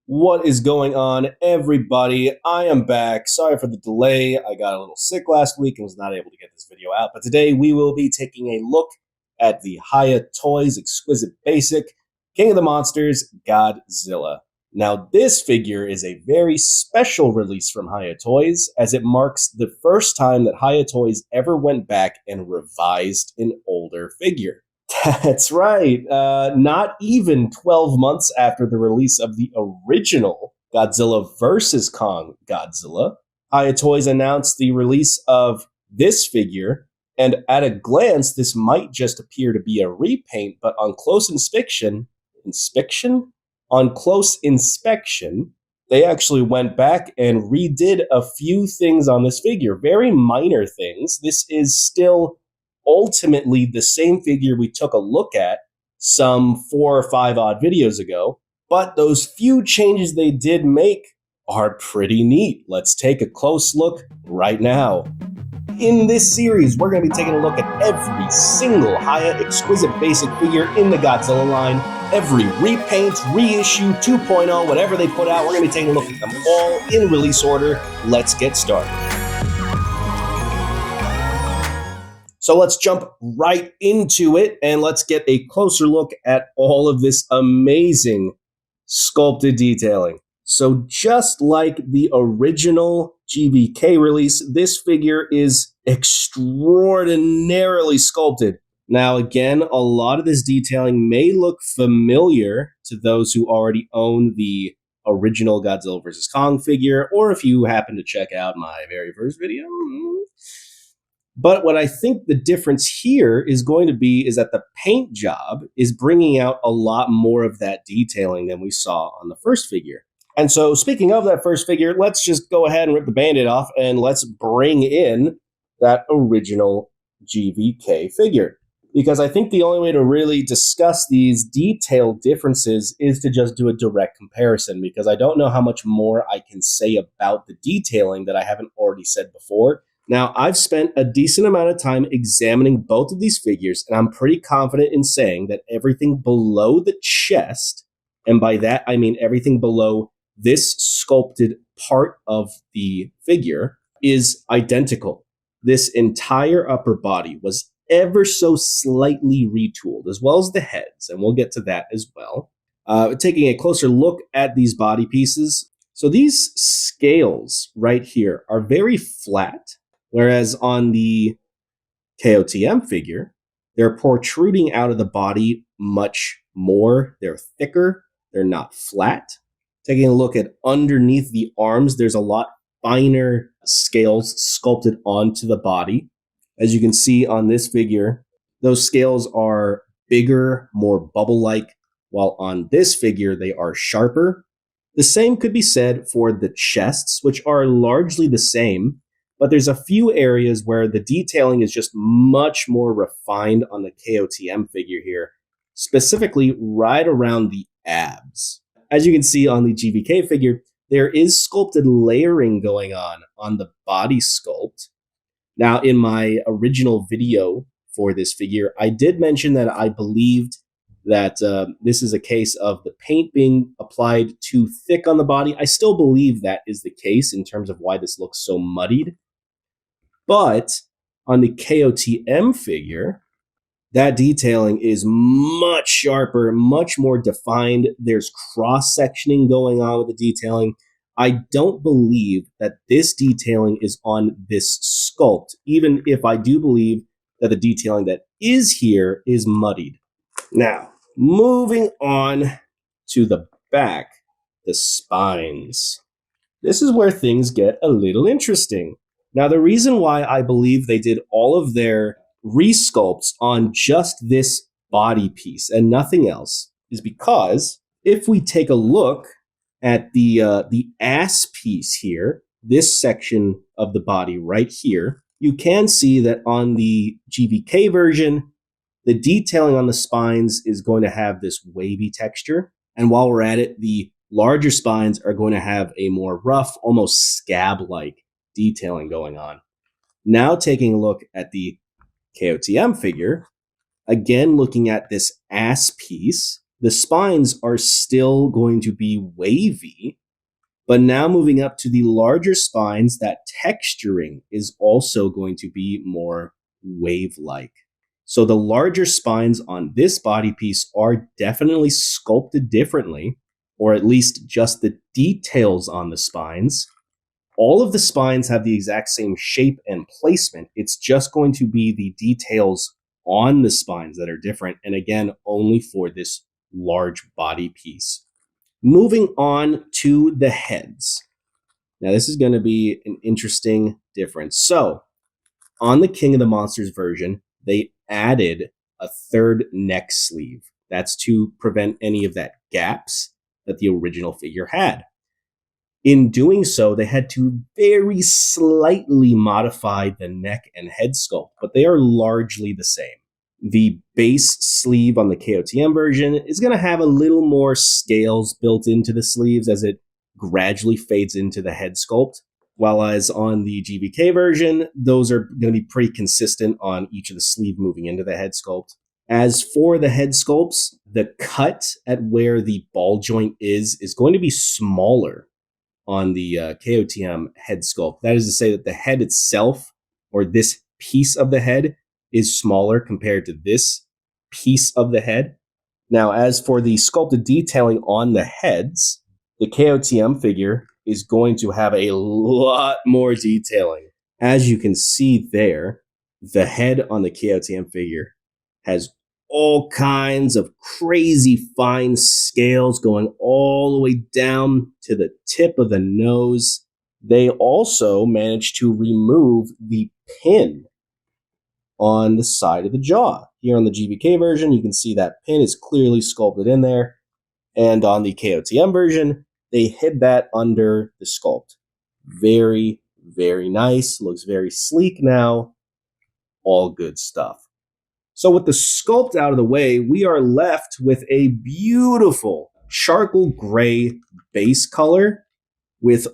What is going on, everybody? I am back. Sorry for the delay. I got a little sick last week and was not able to get this video out. But today we will be taking a look at the Hiya Toys Exquisite Basic King of the Monsters Godzilla. Now, this figure is a very special release from Hiya Toys, as it marks the first time that Hiya Toys ever went back and revised an older figure. That's right. Not even 12 months after the release of the original Godzilla vs. Kong Godzilla, Hiya Toys announced the release of this figure, and at a glance, this might just appear to be a repaint, but on close inspection, they actually went back and redid a few things on this figure, very minor things. This is still ultimately the same figure we took a look at some 4 or 5 odd videos ago, but those few changes they did make are pretty neat. Let's take a close look right now. In this series, we're going to be taking a look at every single Hiya Exquisite Basic figure in the Godzilla line, every repaint, reissue, 2.0, whatever they put out. We're going to be taking a look at them all in release order. Let's get started. So let's jump right into it and let's get a closer look at all of this amazing sculpted detailing. So just like the original GvK release, this figure is extraordinarily sculpted. Now again, a lot of this detailing may look familiar to those who already own the original Godzilla vs. Kong figure, or if you happen to check out my very first video. But what I think the difference here is going to be is that the paint job is bringing out a lot more of that detailing than we saw on the first figure. And so speaking of that first figure, let's just go ahead and rip the Band-Aid off and let's bring in that original GvK figure. Because I think the only way to really discuss these detailed differences is to just do a direct comparison, because I don't know how much more I can say about the detailing that I haven't already said before. Now, I've spent a decent amount of time examining both of these figures, and I'm pretty confident in saying that everything below the chest, and by that I mean everything below this sculpted part of the figure, is identical. This entire upper body was ever so slightly retooled, as well as the heads, and we'll get to that as well. Taking a closer look at these body pieces, so these scales right here are very flat, whereas on the KOTM figure, they're protruding out of the body much more. They're thicker. They're not flat. Taking a look at underneath the arms, there's a lot finer scales sculpted onto the body. As you can see on this figure, those scales are bigger, more bubble-like, while on this figure, they are sharper. The same could be said for the chests, which are largely the same, but there's a few areas where the detailing is just much more refined on the KOTM figure here, specifically right around the abs. As you can see on the GvK figure, there is sculpted layering going on the body sculpt. Now, in my original video for this figure, I did mention that I believed that this is a case of the paint being applied too thick on the body. I still believe that is the case in terms of why this looks so muddied. But on the KOTM figure, that detailing is much sharper, much more defined. There's cross-sectioning going on with the detailing. I don't believe that this detailing is on this sculpt, even if I do believe that the detailing that is here is muddied. Now, moving on to the back, the spines. This is where things get a little interesting. Now, the reason why I believe they did all of their resculpts on just this body piece and nothing else is because if we take a look at the ass piece here, this section of the body right here, you can see that on the GvK version, the detailing on the spines is going to have this wavy texture. And while we're at it, the larger spines are going to have a more rough, almost scab-like detailing going on. Now taking a look at the KOTM figure, again looking at this ass piece, The spines are still going to be wavy, but now moving up to the larger spines, that texturing is also going to be more wave-like. So the larger spines on this body piece are definitely sculpted differently, or at least just the details on the spines. All of the spines have the exact same shape and placement. It's just going to be the details on the spines that are different, and again, only for this large body piece. Moving on to the heads. Now, this is going to be an interesting difference. So, on the King of the Monsters version, they added a third neck sleeve. That's to prevent any of that gaps that the original figure had. In doing so, they had to very slightly modify the neck and head sculpt, but they are largely the same. The base sleeve on the KOTM version is going to have a little more scales built into the sleeves as it gradually fades into the head sculpt. While as on the GvK version, those are going to be pretty consistent on each of the sleeve moving into the head sculpt. As for the head sculpts, the cut at where the ball joint is going to be smaller on the KOTM head sculpt. That is to say that the head itself, or this piece of the head, is smaller compared to this piece of the head. Now, as for the sculpted detailing on the heads, the KOTM figure is going to have a lot more detailing. As you can see there, the head on the KOTM figure has all kinds of crazy fine scales going all the way down to the tip of the nose. They also managed to remove the pin on the side of the jaw. Here on the GvK version, you can see that pin is clearly sculpted in there. And on the KOTM version, they hid that under the sculpt. Very, very nice. Looks very sleek now. All good stuff. So with the sculpt out of the way, we are left with a beautiful charcoal gray base color with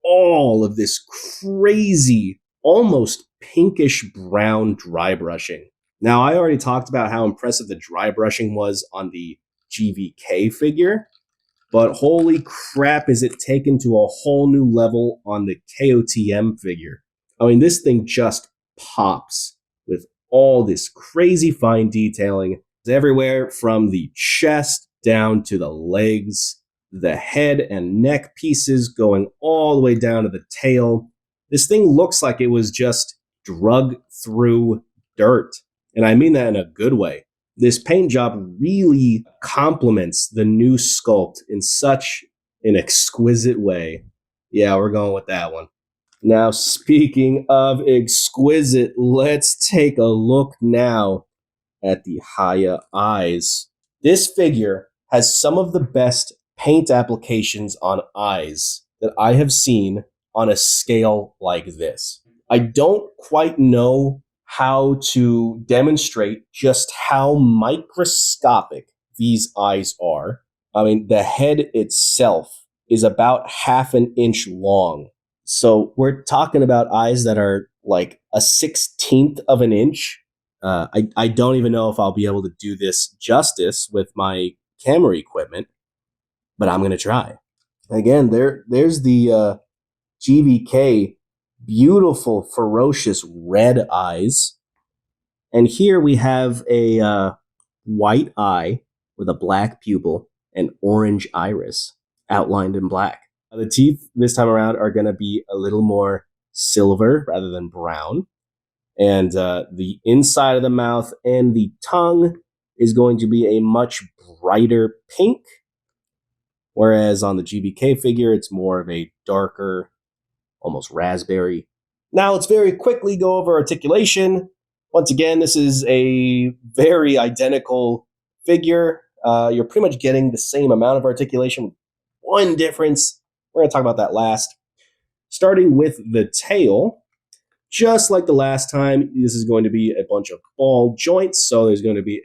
all of this crazy, almost pinkish brown dry brushing. Now, I already talked about how impressive the dry brushing was on the GvK figure, but holy crap, is it taken to a whole new level on the KOTM figure. I mean, this thing just pops with all this crazy fine detailing everywhere from the chest down to the legs, the head and neck pieces going all the way down to the tail. This thing looks like it was just drug through dirt. And I mean that in a good way. This paint job really complements the new sculpt in such an exquisite way. Yeah, we're going with that one. Now, speaking of exquisite, let's take a look now at the Hiya eyes. This figure has some of the best paint applications on eyes that I have seen on a scale like this. I don't quite know how to demonstrate just how microscopic these eyes are. I mean, the head itself is about half an inch long. So we're talking about eyes that are like a 1/16 of an inch. I don't even know if I'll be able to do this justice with my camera equipment, but I'm going to try. Again, there's the GvK beautiful, ferocious red eyes. And here we have a white eye with a black pupil and orange iris outlined in black. The teeth this time around are going to be a little more silver rather than brown. And the inside of the mouth and the tongue is going to be a much brighter pink. Whereas on the GvK figure, it's more of a darker, almost raspberry. Now let's very quickly go over articulation. Once again, this is a very identical figure. You're pretty much getting the same amount of articulation. One difference, we're going to talk about that last. Starting with the tail, just like the last time, this is going to be a bunch of ball joints. So there's going to be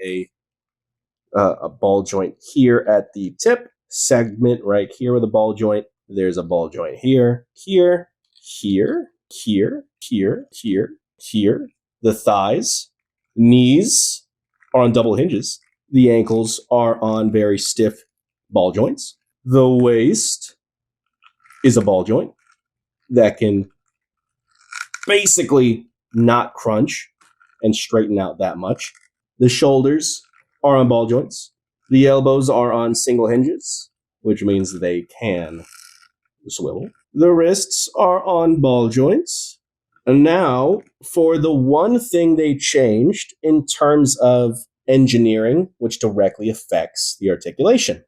a ball joint here at the tip, segment right here with a ball joint. There's a ball joint here, here, here, here, here, here, here. The thighs, knees are on double hinges. The ankles are on very stiff ball joints. The waist is a ball joint that can basically not crunch and straighten out that much. The shoulders are on ball joints. The elbows are on single hinges, which means they can swivel. The wrists are on ball joints. And now, for the one thing they changed in terms of engineering, which directly affects the articulation,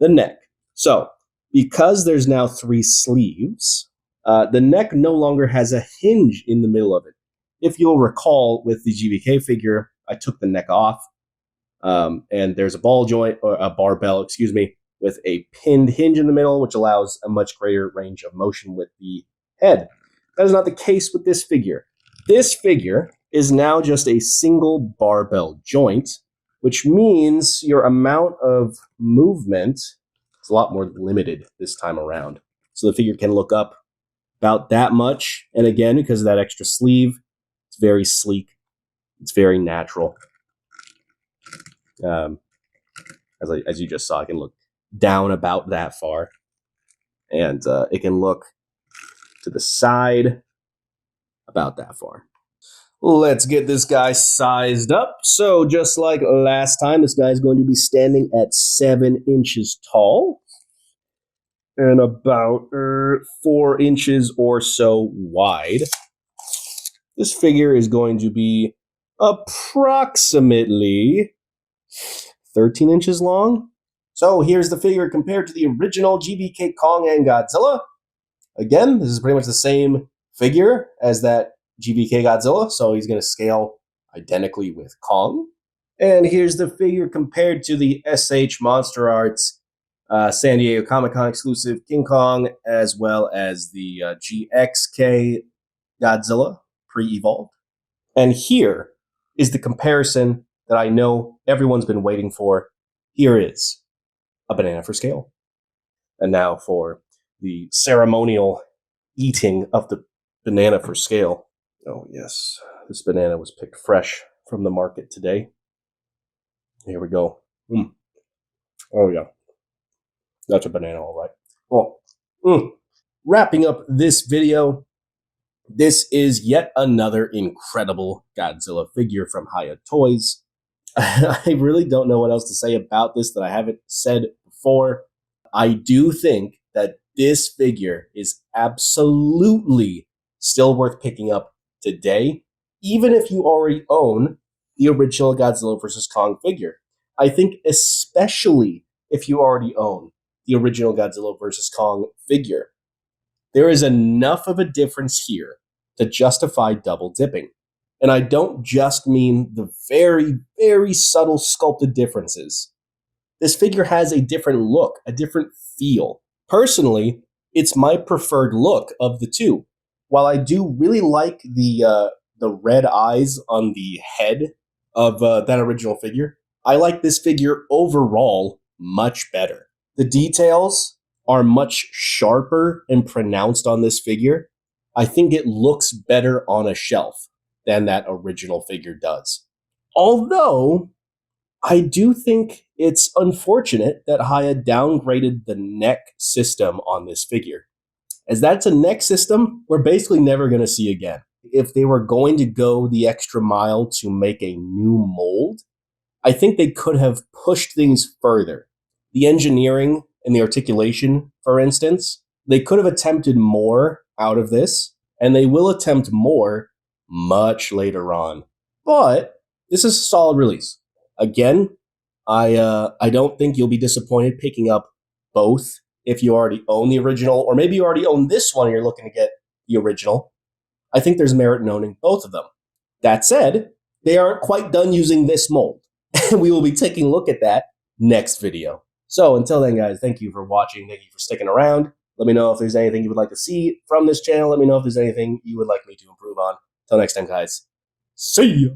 the neck. So, because there's now 3 sleeves, the neck no longer has a hinge in the middle of it. If you'll recall, with the GvK figure, I took the neck off, and there's a ball joint, or a barbell, with a pinned hinge in the middle, which allows a much greater range of motion with the head. That is not the case with this figure. This figure is now just a single barbell joint, which means your amount of movement is a lot more limited this time around. So the figure can look up about that much. And again, because of that extra sleeve, it's very sleek. It's very natural. As you just saw, it can look down about that far. And it can look to the side about that far. Let's get this guy sized up. So just like last time, this guy is going to be standing at 7 inches tall and about 4 inches or so wide. This figure is going to be approximately 13 inches long. So here's the figure compared to the original GvK Kong and Godzilla. Again, this is pretty much the same figure as that GvK Godzilla, so he's going to scale identically with Kong. And here's the figure compared to the SH Monster Arts San Diego Comic-Con exclusive King Kong, as well as the GxK Godzilla pre-evolved. And here is the comparison that I know everyone's been waiting for. Here is a banana for scale. And now for the ceremonial eating of the banana for scale. Oh yes, this banana was picked fresh from the market today. Here we go. Oh yeah, that's a banana, all right. Well, wrapping up this video, this is yet another incredible Godzilla figure from Hiya Toys. I really don't know what else to say about this that I haven't said before. I do think that this figure is absolutely still worth picking up today, even if you already own the original Godzilla vs. Kong figure. I think especially if you already own the original Godzilla vs. Kong figure, there is enough of a difference here to justify double dipping. And I don't just mean the very, very subtle sculpted differences. This figure has a different look, a different feel. Personally, it's my preferred look of the two. While I do really like the red eyes on the head of that original figure, I like this figure overall much better. The details are much sharper and pronounced on this figure. I think it looks better on a shelf than that original figure does. Although, I do think it's unfortunate that Hiya downgraded the neck system on this figure, as that's a neck system we're basically never going to see again. If they were going to go the extra mile to make a new mold, I think they could have pushed things further. The engineering and the articulation, for instance, they could have attempted more out of this, and they will attempt more much later on. But this is a solid release. Again, I don't think you'll be disappointed picking up both if you already own the original, or maybe you already own this one and you're looking to get the original. I think there's merit in owning both of them. That said, they aren't quite done using this mold. We will be taking a look at that next video. So until then, guys, thank you for watching. Thank you for sticking around. Let me know if there's anything you would like to see from this channel. Let me know if there's anything you would like me to improve on. Till next time, guys. See ya.